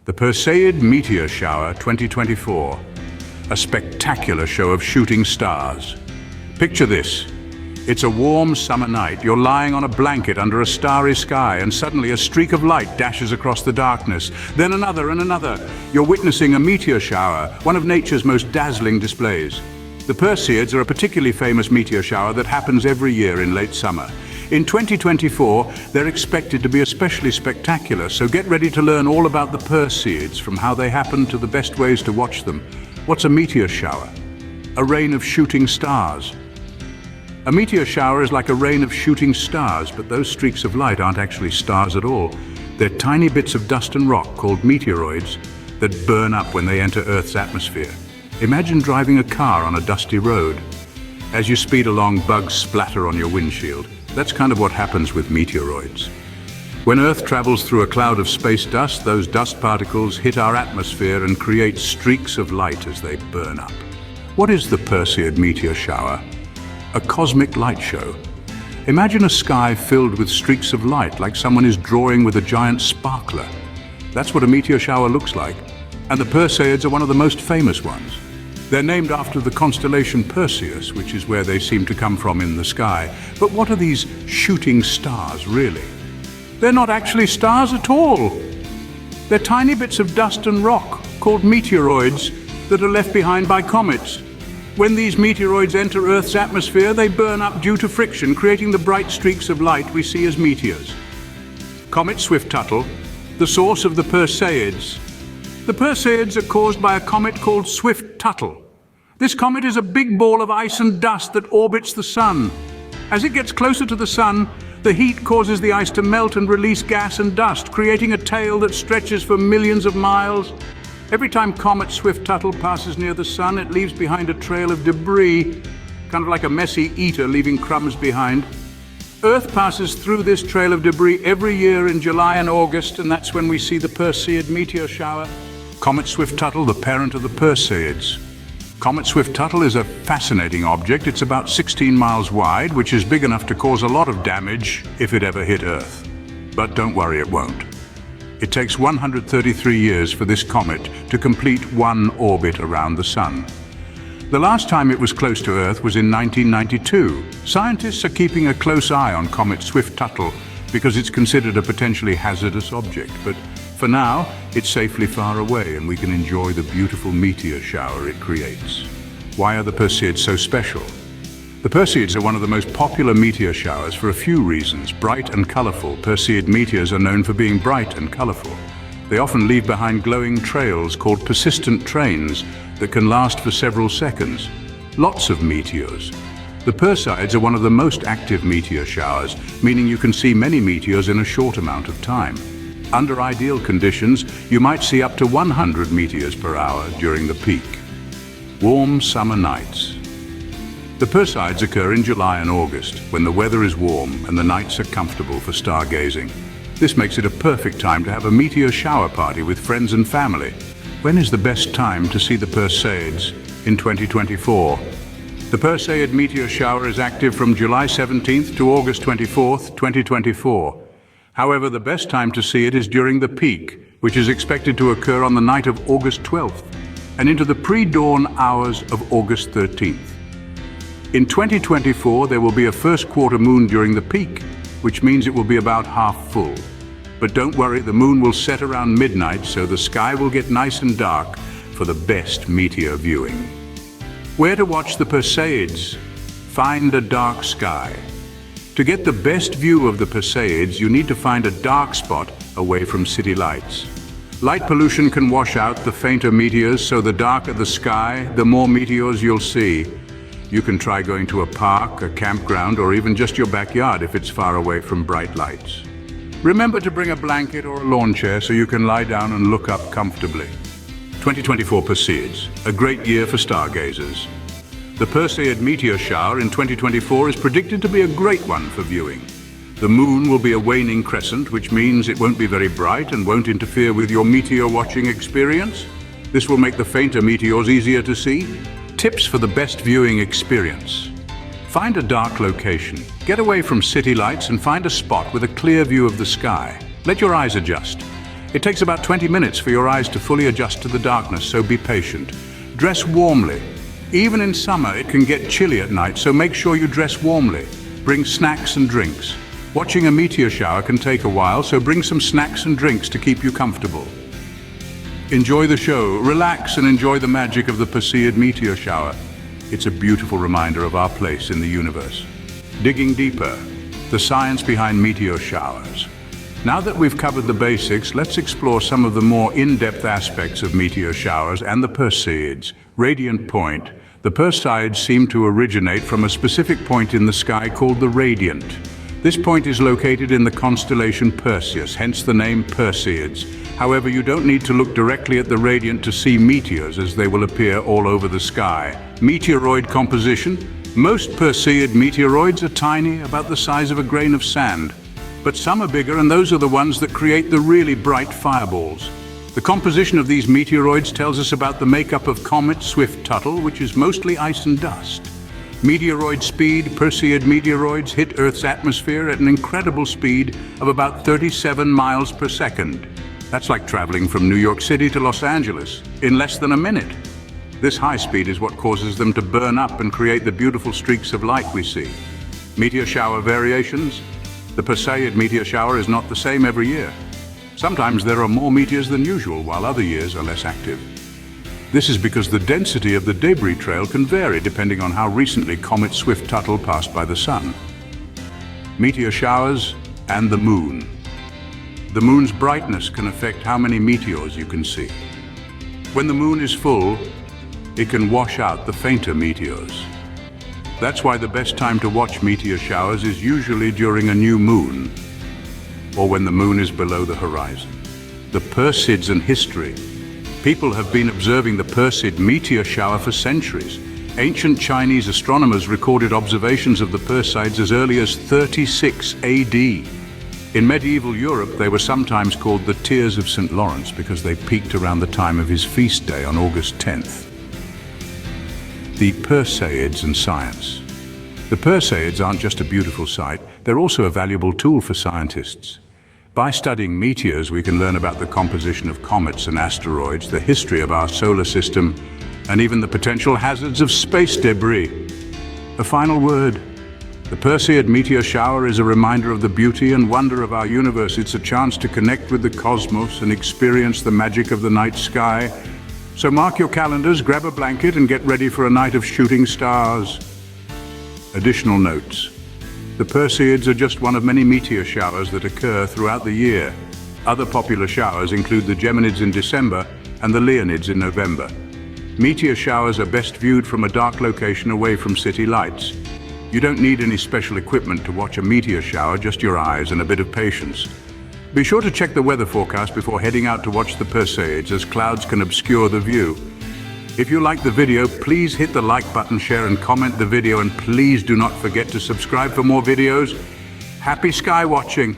The Perseid Meteor Shower 2024, a spectacular show of shooting stars. Picture this. It's a warm summer night. You're lying on a blanket under a starry sky, and suddenly a streak of light dashes across the darkness. Then another and another. You're witnessing a meteor shower, one of nature's most dazzling displays. The Perseids are a particularly famous meteor shower that happens every year in late summer. In 2024, they're expected to be especially spectacular, so get ready to learn all about the Perseids, from how they happen to the best ways to watch them. What's a meteor shower? A rain of shooting stars. A meteor shower is like a rain of shooting stars, but those streaks of light aren't actually stars at all. They're tiny bits of dust and rock called meteoroids that burn up when they enter Earth's atmosphere. Imagine driving a car on a dusty road. As you speed along, bugs splatter on your windshield. That's kind of what happens with meteoroids. When Earth travels through a cloud of space dust, those dust particles hit our atmosphere and create streaks of light as they burn up. What is the Perseid meteor shower? A cosmic light show. Imagine a sky filled with streaks of light, like someone is drawing with a giant sparkler. That's what a meteor shower looks like. And the Perseids are one of the most famous ones. They're named after the constellation Perseus, which is where they seem to come from in the sky. But what are these shooting stars, really? They're not actually stars at all. They're tiny bits of dust and rock, called meteoroids, that are left behind by comets. When these meteoroids enter Earth's atmosphere, they burn up due to friction, creating the bright streaks of light we see as meteors. Comet Swift-Tuttle, the source of the Perseids. The Perseids are caused by a comet called Swift-Tuttle. This comet is a big ball of ice and dust that orbits the Sun. As it gets closer to the Sun, the heat causes the ice to melt and release gas and dust, creating a tail that stretches for millions of miles. Every time Comet Swift-Tuttle passes near the Sun, it leaves behind a trail of debris, kind of like a messy eater leaving crumbs behind. Earth passes through this trail of debris every year in July and August, and that's when we see the Perseid meteor shower. Comet Swift-Tuttle, the parent of the Perseids. Comet Swift-Tuttle is a fascinating object. It's about 16 miles wide, which is big enough to cause a lot of damage if it ever hit Earth. But don't worry, it won't. It takes 133 years for this comet to complete one orbit around the Sun. The last time it was close to Earth was in 1992. Scientists are keeping a close eye on Comet Swift-Tuttle because it's considered a potentially hazardous object, but for now, it's safely far away and we can enjoy the beautiful meteor shower it creates. Why are the Perseids so special? The Perseids are one of the most popular meteor showers for a few reasons. Bright and colorful, Perseid meteors are known for being bright and colorful. They often leave behind glowing trails called persistent trains that can last for several seconds. Lots of meteors. The Perseids are one of the most active meteor showers, meaning you can see many meteors in a short amount of time. Under ideal conditions, you might see up to 100 meteors per hour during the peak. Warm summer nights. The Perseids occur in July and August, when the weather is warm and the nights are comfortable for stargazing. This makes it a perfect time to have a meteor shower party with friends and family. When is the best time to see the Perseids in 2024? The Perseid meteor shower is active from July 17th to August 24th, 2024. However, the best time to see it is during the peak, which is expected to occur on the night of August 12th and into the pre-dawn hours of August 13th. In 2024, there will be a first quarter moon during the peak, which means it will be about half full. But don't worry, the moon will set around midnight, so the sky will get nice and dark for the best meteor viewing. Where to watch the Perseids? Find a dark sky. To get the best view of the Perseids, you need to find a dark spot away from city lights. Light pollution can wash out the fainter meteors, so the darker the sky, the more meteors you'll see. You can try going to a park, a campground, or even just your backyard if it's far away from bright lights. Remember to bring a blanket or a lawn chair so you can lie down and look up comfortably. 2024 Perseids, a great year for stargazers. The Perseid meteor shower in 2024 is predicted to be a great one for viewing. The moon will be a waning crescent, which means it won't be very bright and won't interfere with your meteor watching experience. This will make the fainter meteors easier to see. Tips for the best viewing experience. Find a dark location. Get away from city lights and find a spot with a clear view of the sky. Let your eyes adjust. It takes about 20 minutes for your eyes to fully adjust to the darkness, so be patient. Dress warmly. Even in summer, it can get chilly at night, so make sure you dress warmly. Bring snacks and drinks. Watching a meteor shower can take a while, so bring some snacks and drinks to keep you comfortable. Enjoy the show, relax, and enjoy the magic of the Perseid meteor shower. It's a beautiful reminder of our place in the universe. Digging deeper, the science behind meteor showers. Now that we've covered the basics, let's explore some of the more in-depth aspects of meteor showers and the Perseids. Radiant point. The Perseids seem to originate from a specific point in the sky called the radiant. This point is located in the constellation Perseus, hence the name Perseids. However, you don't need to look directly at the radiant to see meteors, as they will appear all over the sky. Meteoroid composition. Most Perseid meteoroids are tiny, about the size of a grain of sand. But some are bigger, and those are the ones that create the really bright fireballs. The composition of these meteoroids tells us about the makeup of comet Swift-Tuttle, which is mostly ice and dust. Meteoroid speed. Perseid meteoroids hit Earth's atmosphere at an incredible speed of about 37 miles per second. That's like traveling from New York City to Los Angeles in less than a minute. This high speed is what causes them to burn up and create the beautiful streaks of light we see. Meteor shower variations. The Perseid meteor shower is not the same every year. Sometimes there are more meteors than usual, while other years are less active. This is because the density of the debris trail can vary depending on how recently Comet Swift-Tuttle passed by the Sun. Meteor showers and the Moon. The Moon's brightness can affect how many meteors you can see. When the Moon is full, it can wash out the fainter meteors. That's why the best time to watch meteor showers is usually during a new moon, or when the Moon is below the horizon. The Perseids and history. People have been observing the Perseid meteor shower for centuries. Ancient Chinese astronomers recorded observations of the Perseids as early as 36 AD. In medieval Europe, they were sometimes called the Tears of St. Lawrence because they peaked around the time of his feast day on August 10th. The Perseids and science. The Perseids aren't just a beautiful sight, they're also a valuable tool for scientists. By studying meteors, we can learn about the composition of comets and asteroids, the history of our solar system, and even the potential hazards of space debris. A final word. The Perseid meteor shower is a reminder of the beauty and wonder of our universe. It's a chance to connect with the cosmos and experience the magic of the night sky. So mark your calendars, grab a blanket, and get ready for a night of shooting stars. Additional notes. The Perseids are just one of many meteor showers that occur throughout the year. Other popular showers include the Geminids in December and the Leonids in November. Meteor showers are best viewed from a dark location away from city lights. You don't need any special equipment to watch a meteor shower, just your eyes and a bit of patience. Be sure to check the weather forecast before heading out to watch the Perseids, as clouds can obscure the view. If you like the video, please hit the like button, share and comment the video, and please do not forget to subscribe for more videos. Happy sky watching!